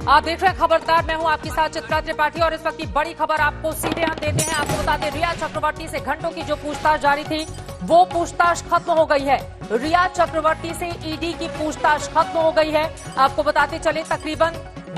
आप देख रहे हैं खबरदार, मैं हूं आपके साथ चित्रा त्रिपाठी और इस वक्त की बड़ी खबर आपको सीधे हम देते हैं। आपको बता दें, रिया चक्रवर्ती से घंटों की जो पूछताछ जारी थी वो पूछताछ खत्म हो गई है। रिया चक्रवर्ती से ईडी की पूछताछ खत्म हो गई है। आपको बताते चले, तकरीबन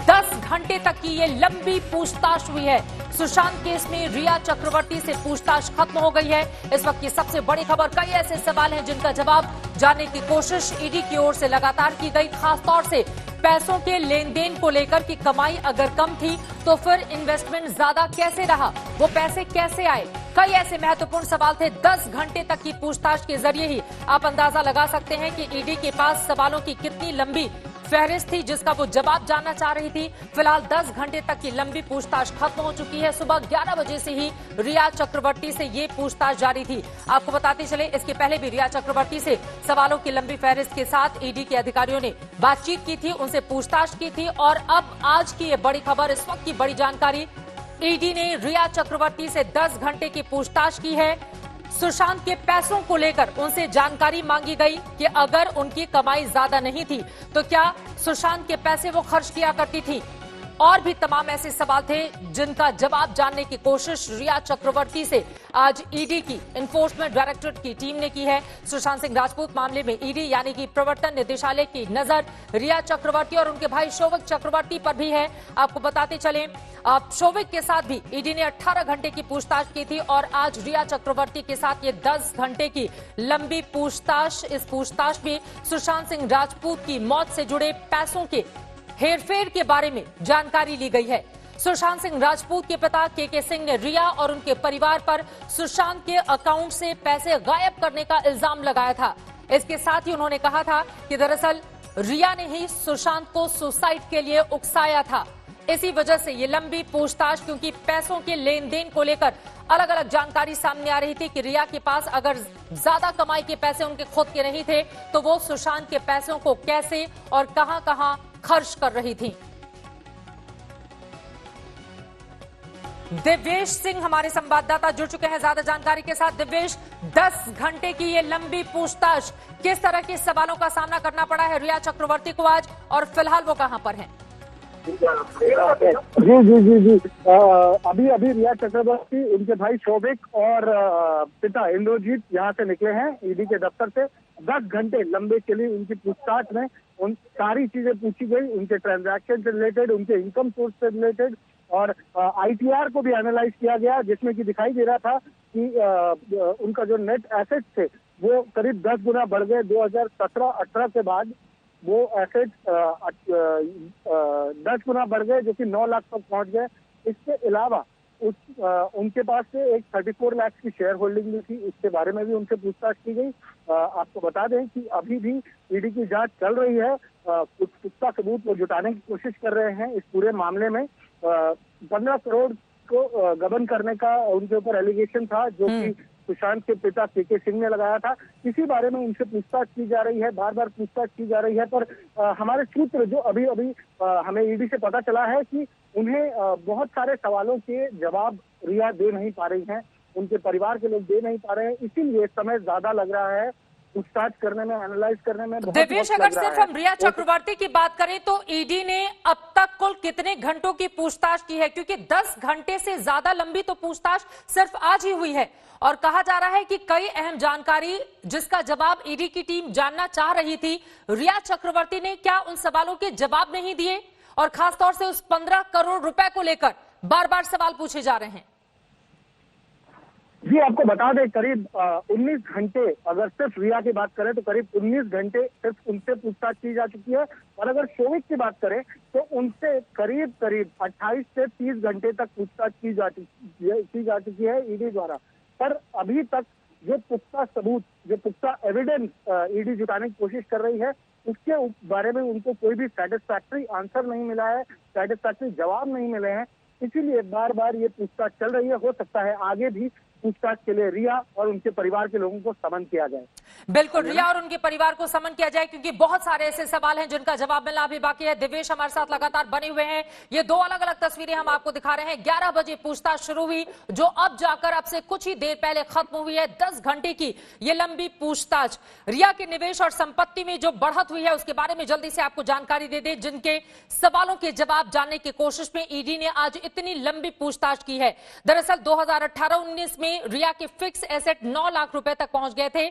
10 घंटे तक की ये लंबी पूछताछ हुई है। सुशांत केस में रिया चक्रवर्ती से पूछताछ खत्म हो गई है। इस वक्त की सबसे बड़ी खबर, कई ऐसे सवाल हैं जिनका जवाब जानने की कोशिश ईडी की ओर से लगातार की गई, खासतौर से पैसों के लेन देन को लेकर कि कमाई अगर कम थी तो फिर इन्वेस्टमेंट ज्यादा कैसे रहा, वो पैसे कैसे आए। कई ऐसे महत्वपूर्ण सवाल थे। 10 घंटे तक की पूछताछ के जरिए ही आप अंदाजा लगा सकते हैं कि ईडी के पास सवालों की कितनी लंबी फहरिस्त थी जिसका वो जवाब जानना चाह रही थी। फिलहाल 10 घंटे तक की लंबी पूछताछ खत्म हो चुकी है। सुबह 11 बजे से ही रिया चक्रवर्ती से ये पूछताछ जारी थी। आपको बताते चले, इसके पहले भी रिया चक्रवर्ती से सवालों की लंबी फहरिस्त के साथ ईडी के अधिकारियों ने बातचीत की थी, उनसे पूछताछ की थी। और अब आज की ये बड़ी खबर, इस वक्त की बड़ी जानकारी, ईडी ने रिया चक्रवर्ती से 10 घंटे की पूछताछ की है। सुशांत के पैसों को लेकर उनसे जानकारी मांगी गई कि अगर उनकी कमाई ज्यादा नहीं थी तो क्या सुशांत के पैसे वो खर्च किया करती थी। और भी तमाम ऐसे सवाल थे जिनका जवाब जानने की कोशिश रिया चक्रवर्ती से आज ईडी की एनफोर्समेंट डायरेक्टरेट की टीम ने की है। सुशांत सिंह राजपूत मामले में ईडी यानी कि प्रवर्तन निदेशालय की नजर रिया चक्रवर्ती और उनके भाई शोविक चक्रवर्ती पर भी है। आपको बताते चले, शोविक के साथ भी ईडी ने 18 घंटे की पूछताछ की थी और आज रिया चक्रवर्ती के साथ ये 10 घंटे की लंबी पूछताछ। इस पूछताछ में सुशांत सिंह राजपूत की मौत से जुड़े पैसों के हेरफेर के बारे में जानकारी ली गई है। सुशांत सिंह राजपूत के पिता के सिंह ने रिया और उनके परिवार पर सुशांत के अकाउंट से पैसे गायब करने का इल्जाम लगाया था। इसके साथ ही उन्होंने कहा था कि दरअसल रिया ने ही सुशांत को सुसाइड के लिए उकसाया था। इसी वजह से ये लंबी पूछताछ, क्योंकि पैसों के लेन देन को लेकर अलग अलग जानकारी सामने आ रही थी कि रिया के पास अगर ज्यादा कमाई के पैसे उनके खुद के नहीं थे तो वो सुशांत के पैसों को कैसे और कहां खर्च कर रही थी। दिव्येश सिंह हमारे संवाददाता जुड़ चुके हैं ज्यादा जानकारी के साथ। दिव्येश, 10 घंटे की ये लंबी पूछताछ, किस तरह के सवालों का सामना करना पड़ा है रिया चक्रवर्ती को आज, और फिलहाल वो कहां पर हैं? जी। अभी रिया चक्रवर्ती, उनके भाई शोभिक और पिता इंद्रजीत यहाँ से निकले हैं ईडी के दफ्तर से। 10 घंटे लंबे चली उनकी पूछताछ में उन सारी चीजें पूछी गई, उनके ट्रांजैक्शन से रिलेटेड, उनके इनकम सोर्स से रिलेटेड, और आईटीआर को भी एनालाइज किया गया, जिसमें कि दिखाई दे रहा था कि उनका जो नेट एसेट्स थे वो करीब 10 गुना बढ़ गए 2017-18 के बाद। वो एसेट 10 गुना बढ़ गए, जो कि 9 लाख तक पहुंच गए। इसके अलावा उनके पास से एक 34 लाख की शेयर होल्डिंग भी थी, इसके बारे में भी उनसे पूछताछ की गई। आपको बता दें कि अभी भी ईडी की जांच चल रही है। कुछ पुख्ता सबूत वो जुटाने की कोशिश कर रहे हैं इस पूरे मामले में। 15 करोड़ को गबन करने का उनके ऊपर एलिगेशन था, जो कि सुशांत के पिता के सिंह ने लगाया था। इसी बारे में उनसे पूछताछ की जा रही है, बार बार पूछताछ की जा रही है। पर हमारे सूत्र जो अभी हमें ईडी से पता चला है कि उन्हें बहुत सारे सवालों के जवाब रिया दे नहीं पा रही हैं, उनके परिवार के लोग दे नहीं पा रहे हैं, इसीलिए समय ज्यादा लग रहा है पूछताछ करने में, एनालाइज करने में। दिव्येश, अगर सिर्फ हम रिया चक्रवर्ती की बात करें तो ईडी ने अब तक कुल कितने घंटों की पूछताछ की है? क्योंकि 10 घंटे से ज्यादा लंबी तो पूछताछ सिर्फ आज ही हुई है और कहा जा रहा है कि कई अहम जानकारी जिसका जवाब ईडी की टीम जानना चाह रही थी, रिया चक्रवर्ती ने क्या उन सवालों के जवाब नहीं दिए? और खासतौर से उस 15 करोड़ रुपए को लेकर बार बार सवाल पूछे जा रहे हैं। जी, आपको बता दें, करीब 19 घंटे, अगर सिर्फ रिया की बात करें तो करीब 19 घंटे सिर्फ उनसे पूछताछ की जा चुकी है। और अगर शोविक की बात करें तो उनसे करीब 28 से 30 घंटे तक पूछताछ की जा चुकी है ईडी द्वारा। पर अभी तक जो पुख्ता सबूत, जो पुख्ता एविडेंस ईडी जुटाने की कोशिश कर रही है, उसके बारे में उनको कोई भी सेटिस्फैक्ट्री आंसर नहीं मिला है, सेटिस्फैक्ट्री जवाब नहीं मिले हैं। इसीलिए बार बार ये पूछताछ चल रही है। हो सकता है आगे भी पूछताछ के लिए रिया और उनके परिवार के लोगों को समन किया जाए। बिल्कुल, रिया और उनके परिवार को समन किया जाए, क्योंकि बहुत सारे ऐसे सवाल हैं जिनका जवाब मिलना अभी बाकी है। दिवेश हमारे साथ लगातार बने हुए हैं। ये दो अलग अलग तस्वीरें हम आपको दिखा रहे हैं। 11 बजे पूछताछ शुरू हुई, जो अब जाकर अब से कुछ ही देर पहले खत्म हुई है। 10 घंटे की ये लंबी पूछताछ। रिया के निवेश और संपत्ति में जो बढ़त हुई है उसके बारे में जल्दी से आपको जानकारी दे दें, जिनके सवालों के जवाब जानने की कोशिश में ईडी ने आज इतनी लंबी पूछताछ की है। दरअसल 2018-19 में रिया के फिक्स एसेट 9 लाख रुपए तक पहुंच गए थे,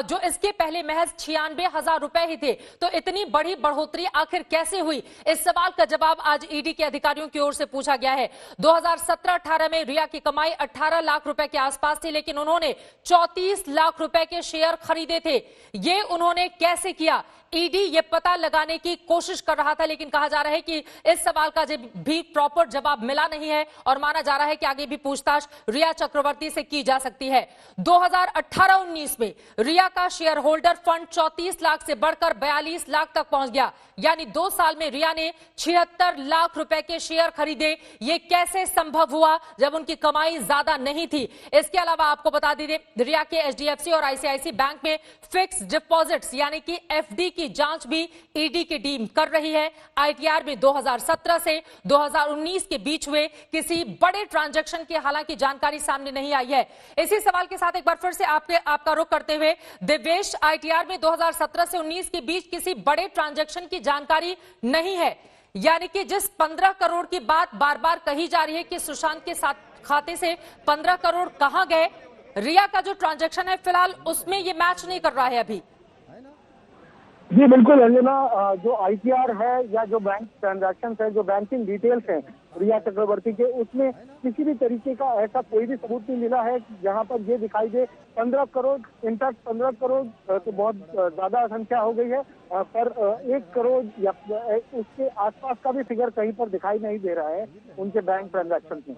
जो इसके पहले महज 96,000 रुपए ही थे। तो इतनी बड़ी बढ़ोतरी आखिर कैसे हुई, इस सवाल का जवाब आज ईडी के अधिकारियों की ओर से पूछा गया है। 2017-18 में रिया की कमाई 18 लाख रुपए के आसपास थी, लेकिन उन्होंने 34 लाख रुपए के शेयर खरीदे थे। ये उन्होंने कैसे किया, ईडी ये पता लगाने की कोशिश कर रहा था, लेकिन कहा जा रहा है कि इस सवाल का भी प्रॉपर जवाब मिला नहीं है और माना जा रहा है कि आगे भी पूछताछ रिया चक्रवर्ती से की जा सकती है। 2018-19 में रिया का शेयर होल्डर फंड 34 लाख से बढ़कर 42 लाख तक पहुंच गया, यानी 2 साल में रिया ने 76 लाख रुपए के शेयर खरीदे। ये कैसे संभव हुआ जब उनकी कमाई ज्यादा नहीं थी? इसके अलावा आपको बता दें, रिया के एचडीएफसी और आईसीआईसी बैंक में फिक्स डिपॉजिट्स यानी कि एफडी की जांच भी ईडी की टीम कर रही है। आईटीआर में 2017 से 2019 के बीच हुए किसी बड़े ट्रांजैक्शन की हालांकि जानकारी सामने नहीं आई है। इसी सवाल के साथ एक बार फिर से आपका रुख करते हुए, दिवेश, आईटीआर में 2017 से 19 के बीच किसी बड़े ट्रांजैक्शन की जानकारी नहीं है, यानी कि जिस 15 करोड़ की बात बार बार कही जा रही है कि सुशांत के साथ खाते से 15 करोड़ कहां गए, रिया का जो ट्रांजैक्शन है फिलहाल उसमें ये मैच नहीं कर रहा है अभी। जी बिल्कुल अंजना, जो आईटीआर है या जो बैंक ट्रांजैक्शन है, जो बैंकिंग डिटेल्स हैं रिया चक्रवर्ती के, उसमें किसी भी तरीके का ऐसा कोई भी सबूत नहीं मिला है जहां पर ये दिखाई दे 15 करोड़। इनफैक्ट 15 करोड़ तो बहुत ज्यादा संख्या हो गई है, पर 1 करोड़ या उसके आसपास का भी फिगर कहीं पर दिखाई नहीं दे रहा है उनके बैंक ट्रांजैक्शन में।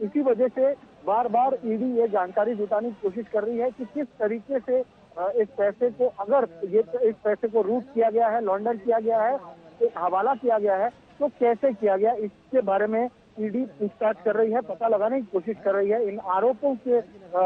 इसी वजह से बार बार ईडी ये जानकारी जुटाने की कोशिश कर रही है कि किस तरीके से इस पैसे को, अगर इस पैसे को रूट किया गया है, लॉन्डर किया गया है, एक हवाला किया गया है, तो कैसे किया गया, इसके बारे में ईडी पूछताछ कर रही है, पता लगाने की कोशिश कर रही है, इन आरोपों के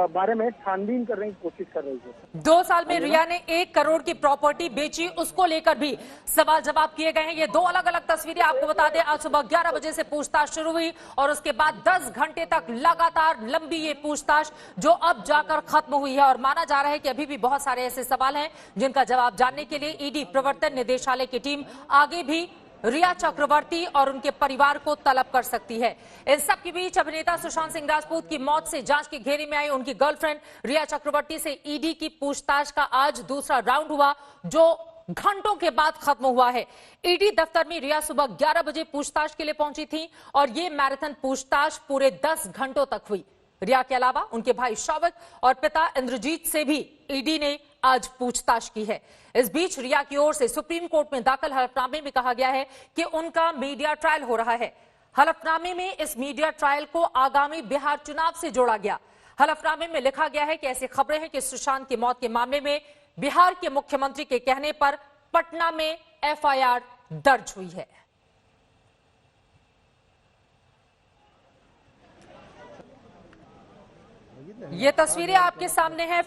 बारे में छानबीन करने की कोशिश कर रही है। 2 साल में रिया ने 1 करोड़ की प्रॉपर्टी बेची, उसको लेकर भी सवाल जवाब किए गए हैं। ये दो अलग अलग तस्वीरें आपको बता दें। आज सुबह 11 बजे से पूछताछ शुरू हुई और उसके बाद 10 घंटे तक लगातार लंबी ये पूछताछ जो अब जाकर खत्म हुई है, और माना जा रहा है कि अभी भी बहुत सारे ऐसे सवाल हैं जिनका जवाब जानने के लिए ईडी प्रवर्तन निदेशालय की टीम आगे भी रिया चक्रवर्ती और उनके परिवार को तलब कर सकती है। इन सब के बीच अभिनेता सुशांत सिंह राजपूत की मौत से जांच के घेरे में आई उनकी गर्लफ्रेंड रिया चक्रवर्ती से ईडी की पूछताछ का आज दूसरा राउंड हुआ, जो घंटों के बाद खत्म हुआ है। ईडी दफ्तर में रिया सुबह 11 बजे पूछताछ के लिए पहुंची थी और ये मैराथन पूछताछ पूरे 10 घंटों तक हुई। रिया के अलावा उनके भाई शौविक और पिता इंद्रजीत से भी ईडी ने आज पूछताछ की है। इस बीच रिया की ओर से सुप्रीम कोर्ट में दाखिल हलफनामे में कहा गया है कि उनका मीडिया ट्रायल हो रहा है। हलफनामे में इस मीडिया ट्रायल को आगामी बिहार चुनाव से जोड़ा गया। हलफनामे में लिखा गया है कि ऐसी खबरें हैं कि सुशांत की मौत के मामले में बिहार के मुख्यमंत्री के कहने पर पटना में एफआईआर दर्ज हुई है। ये तस्वीरें आपके सामने हैं।